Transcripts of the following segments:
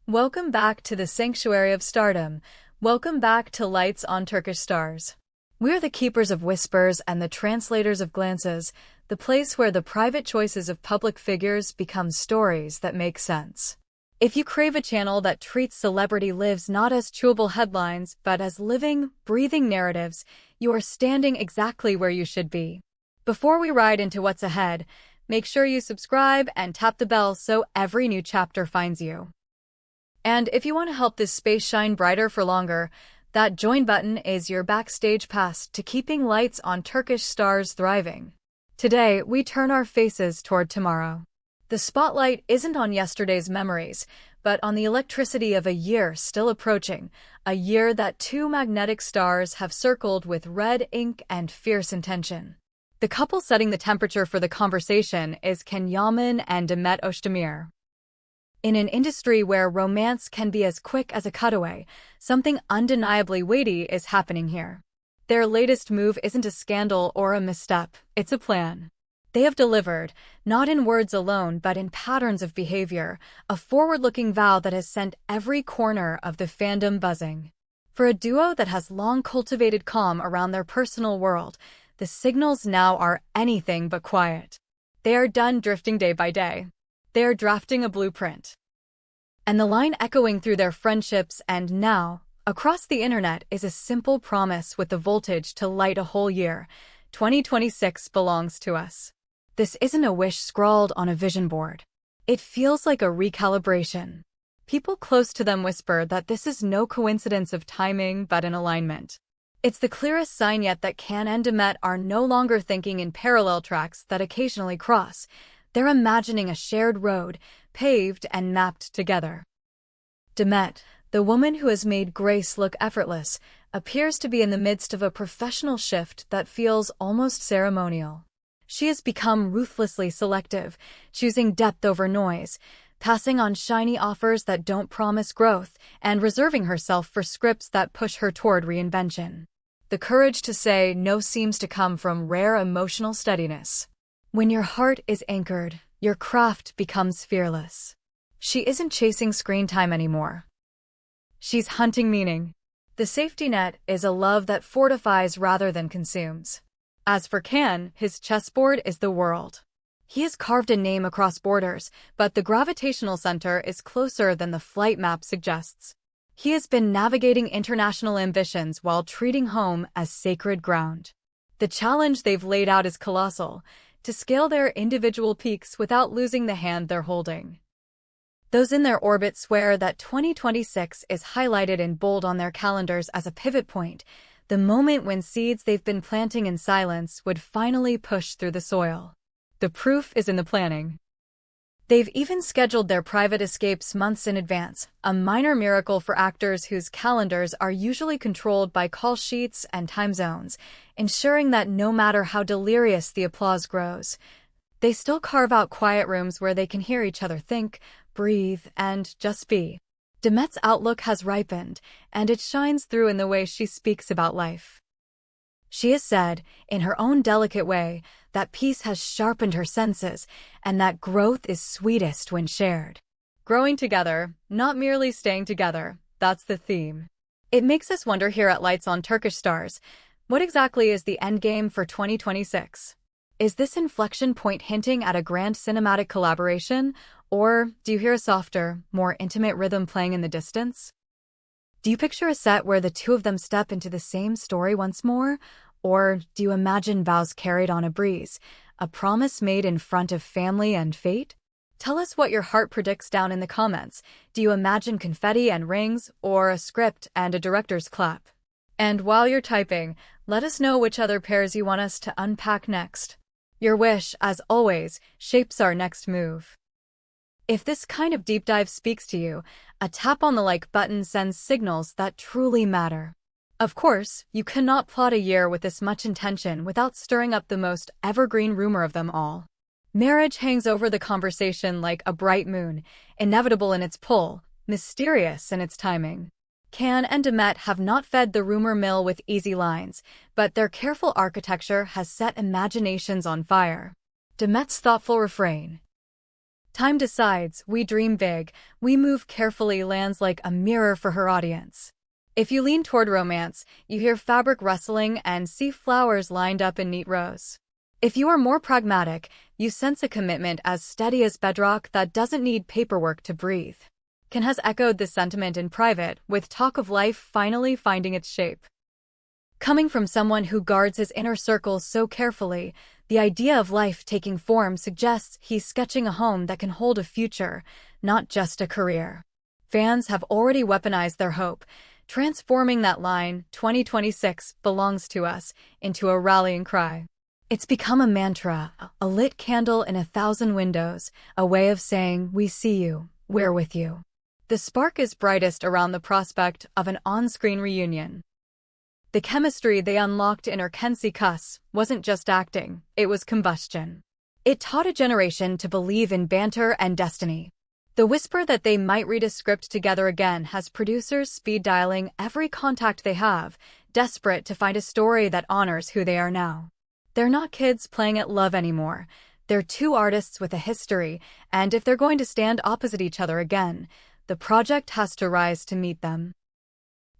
Welcome back to the Sanctuary of Stardom. Welcome back to Lights on Turkish Stars. We're the keepers of whispers and the translators of glances, the place where the private choices of public figures become stories that make sense. If you crave a channel that treats celebrity lives not as chewable headlines, but as living, breathing narratives, you are standing exactly where you should be. Before we ride into what's ahead, make sure you subscribe and tap the bell so every new chapter finds you. And if you want to help this space shine brighter for longer, that join button is your backstage pass to keeping Lights on Turkish Stars thriving. Today, we turn our faces toward tomorrow. The spotlight isn't on yesterday's memories, but on the electricity of a year still approaching, a year that two magnetic stars have circled with red ink and fierce intention. The couple setting the temperature for the conversation is Can Yaman and Demet Özdemir. In an industry where romance can be as quick as a cutaway, something undeniably weighty is happening here. Their latest move isn't a scandal or a misstep, it's a plan. They have delivered, not in words alone but in patterns of behavior, a forward-looking vow that has sent every corner of the fandom buzzing. For a duo that has long cultivated calm around their personal world, the signals now are anything but quiet. They are done drifting day by day. They are drafting a blueprint. And the line echoing through their friendships and now, across the internet, is a simple promise with the voltage to light a whole year. 2026 belongs to us. This isn't a wish scrawled on a vision board. It feels like a recalibration. People close to them whisper that this is no coincidence of timing but an alignment. It's the clearest sign yet that Can and Demet are no longer thinking in parallel tracks that occasionally cross. They're imagining a shared road, paved and mapped together. Demet, the woman who has made grace look effortless, appears to be in the midst of a professional shift that feels almost ceremonial. She has become ruthlessly selective, choosing depth over noise, passing on shiny offers that don't promise growth, and reserving herself for scripts that push her toward reinvention. The courage to say no seems to come from rare emotional steadiness. When your heart is anchored, your craft becomes fearless. She isn't chasing screen time anymore. She's hunting meaning. The safety net is a love that fortifies rather than consumes. As for Can, his chessboard is the world. He has carved a name across borders, but the gravitational center is closer than the flight map suggests. He has been navigating international ambitions while treating home as sacred ground. The challenge they've laid out is colossal, to scale their individual peaks without losing the hand they're holding. Those in their orbit swear that 2026 is highlighted in bold on their calendars as a pivot point, the moment when seeds they've been planting in silence would finally push through the soil. The proof is in the planning. They've even scheduled their private escapes months in advance, a minor miracle for actors whose calendars are usually controlled by call sheets and time zones, ensuring that no matter how delirious the applause grows, they still carve out quiet rooms where they can hear each other think, breathe, and just be. Demet's outlook has ripened, and it shines through in the way she speaks about life. She has said, in her own delicate way, that peace has sharpened her senses, and that growth is sweetest when shared. Growing together, not merely staying together, that's the theme. It makes us wonder here at Lights on Turkish Stars, what exactly is the endgame for 2026? Is this inflection point hinting at a grand cinematic collaboration, or do you hear a softer, more intimate rhythm playing in the distance? Do you picture a set where the two of them step into the same story once more? Or do you imagine vows carried on a breeze, a promise made in front of family and fate? Tell us what your heart predicts down in the comments. Do you imagine confetti and rings, or a script and a director's clap? And while you're typing, let us know which other pairs you want us to unpack next. Your wish, as always, shapes our next move. If this kind of deep dive speaks to you, a tap on the like button sends signals that truly matter. Of course, you cannot plot a year with this much intention without stirring up the most evergreen rumor of them all. Marriage hangs over the conversation like a bright moon, inevitable in its pull, mysterious in its timing. Can and Demet have not fed the rumor mill with easy lines, but their careful architecture has set imaginations on fire. Demet's thoughtful refrain, Time decides, we dream big, we move carefully lands like a mirror for her audience. If you lean toward romance, you hear fabric rustling and see flowers lined up in neat rows. If you are more pragmatic, you sense a commitment as steady as bedrock that doesn't need paperwork to breathe. Ken has echoed this sentiment in private, with talk of life finally finding its shape. Coming from someone who guards his inner circle so carefully, the idea of life taking form suggests he's sketching a home that can hold a future, not just a career. Fans have already weaponized their hope, transforming that line, "2026 belongs to us," into a rallying cry. It's become a mantra, a lit candle in 1,000 windows, a way of saying, we see you, we're with you. The spark is brightest around the prospect of an on-screen reunion. The chemistry they unlocked in Urkency Cuss wasn't just acting, it was combustion. It taught a generation to believe in banter and destiny. The whisper that they might read a script together again has producers speed dialing every contact they have, desperate to find a story that honors who they are now. They're not kids playing at love anymore. They're two artists with a history, and if they're going to stand opposite each other again, the project has to rise to meet them.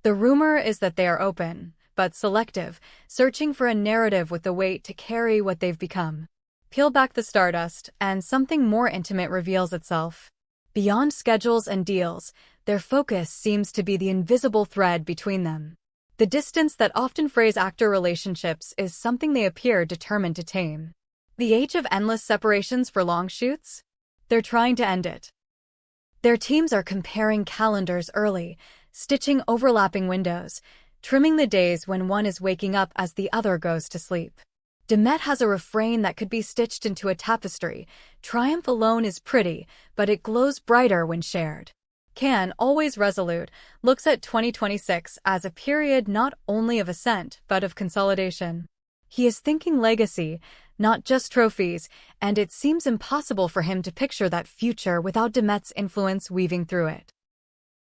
The rumor is that they are open, but selective, searching for a narrative with the weight to carry what they've become. Peel back the stardust, and something more intimate reveals itself. Beyond schedules and deals, their focus seems to be the invisible thread between them. The distance that often frays actor relationships is something they appear determined to tame. The age of endless separations for long shoots? They're trying to end it. Their teams are comparing calendars early, stitching overlapping windows, trimming the days when one is waking up as the other goes to sleep. Demet has a refrain that could be stitched into a tapestry. Triumph alone is pretty, but it glows brighter when shared. Ken, always resolute, looks at 2026 as a period not only of ascent but of consolidation. He is thinking legacy, not just trophies, and it seems impossible for him to picture that future without Demet's influence weaving through it.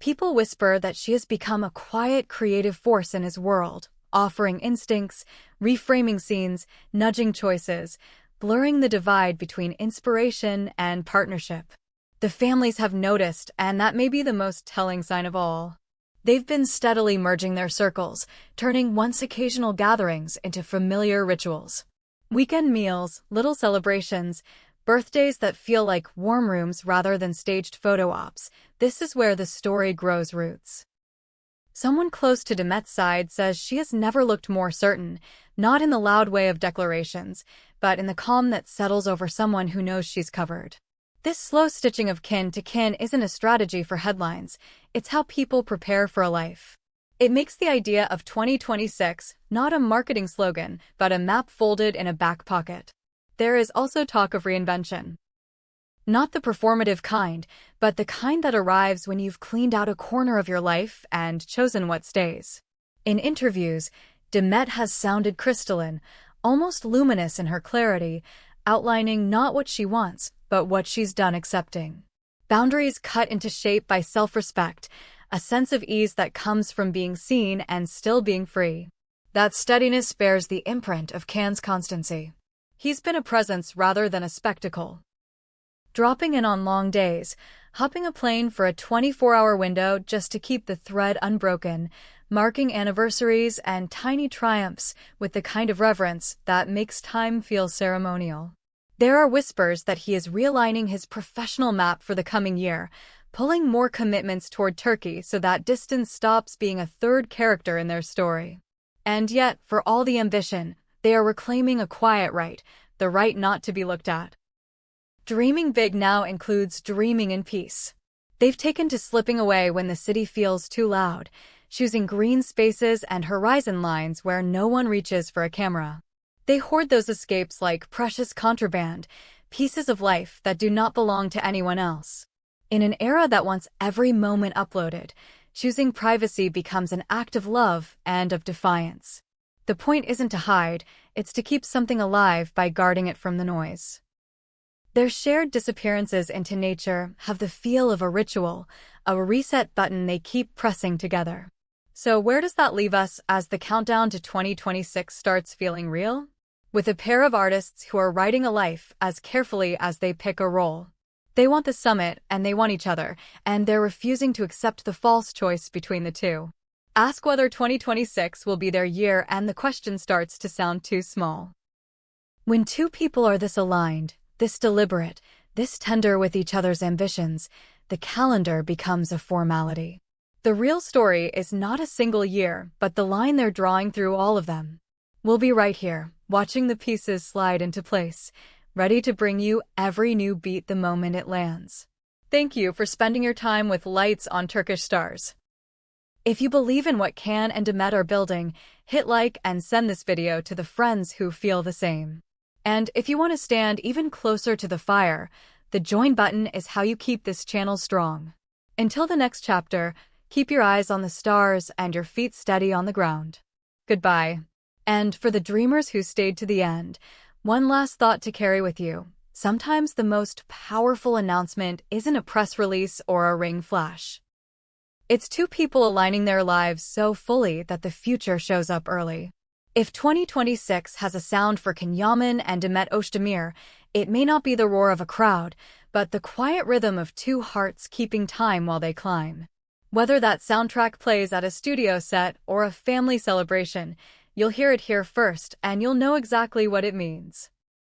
People whisper that she has become a quiet, creative force in his world, offering instincts, reframing scenes, nudging choices, blurring the divide between inspiration and partnership. The families have noticed, and that may be the most telling sign of all. They've been steadily merging their circles, turning once occasional gatherings into familiar rituals. Weekend meals, little celebrations, birthdays that feel like warm rooms rather than staged photo ops. This is where the story grows roots. Someone close to Demet's side says she has never looked more certain, not in the loud way of declarations, but in the calm that settles over someone who knows she's covered. This slow stitching of kin to kin isn't a strategy for headlines, it's how people prepare for a life. It makes the idea of 2026 not a marketing slogan, but a map folded in a back pocket. There is also talk of reinvention. Not the performative kind, but the kind that arrives when you've cleaned out a corner of your life and chosen what stays. In interviews, Demet has sounded crystalline, almost luminous in her clarity, outlining not what she wants, but what she's done accepting. Boundaries cut into shape by self-respect, a sense of ease that comes from being seen and still being free. That steadiness bears the imprint of Can's constancy. He's been a presence rather than a spectacle. Dropping in on long days, hopping a plane for a 24-hour window just to keep the thread unbroken, marking anniversaries and tiny triumphs with the kind of reverence that makes time feel ceremonial. There are whispers that he is realigning his professional map for the coming year, pulling more commitments toward Turkey so that distance stops being a third character in their story. And yet, for all the ambition, they are reclaiming a quiet right, the right not to be looked at. Dreaming big now includes dreaming in peace. They've taken to slipping away when the city feels too loud, choosing green spaces and horizon lines where no one reaches for a camera. They hoard those escapes like precious contraband, pieces of life that do not belong to anyone else. In an era that wants every moment uploaded, choosing privacy becomes an act of love and of defiance. The point isn't to hide, it's to keep something alive by guarding it from the noise. Their shared disappearances into nature have the feel of a ritual, a reset button they keep pressing together. So where does that leave us as the countdown to 2026 starts feeling real? With a pair of artists who are writing a life as carefully as they pick a role. They want the summit, and they want each other, and they're refusing to accept the false choice between the two. Ask whether 2026 will be their year, and the question starts to sound too small. When two people are this aligned, this deliberate, this tender with each other's ambitions, the calendar becomes a formality. The real story is not a single year, but the line they're drawing through all of them. We'll be right here, watching the pieces slide into place, ready to bring you every new beat the moment it lands. Thank you for spending your time with Lights on Turkish Stars. If you believe in what Can and Demet are building, hit like and send this video to the friends who feel the same. And if you want to stand even closer to the fire, the join button is how you keep this channel strong. Until the next chapter, keep your eyes on the stars and your feet steady on the ground. Goodbye. And for the dreamers who stayed to the end, one last thought to carry with you. Sometimes the most powerful announcement isn't a press release or a ring flash. It's two people aligning their lives so fully that the future shows up early. If 2026 has a sound for Yaman and Demet Özdemir, it may not be the roar of a crowd, but the quiet rhythm of two hearts keeping time while they climb. Whether that soundtrack plays at a studio set or a family celebration, you'll hear it here first, and you'll know exactly what it means.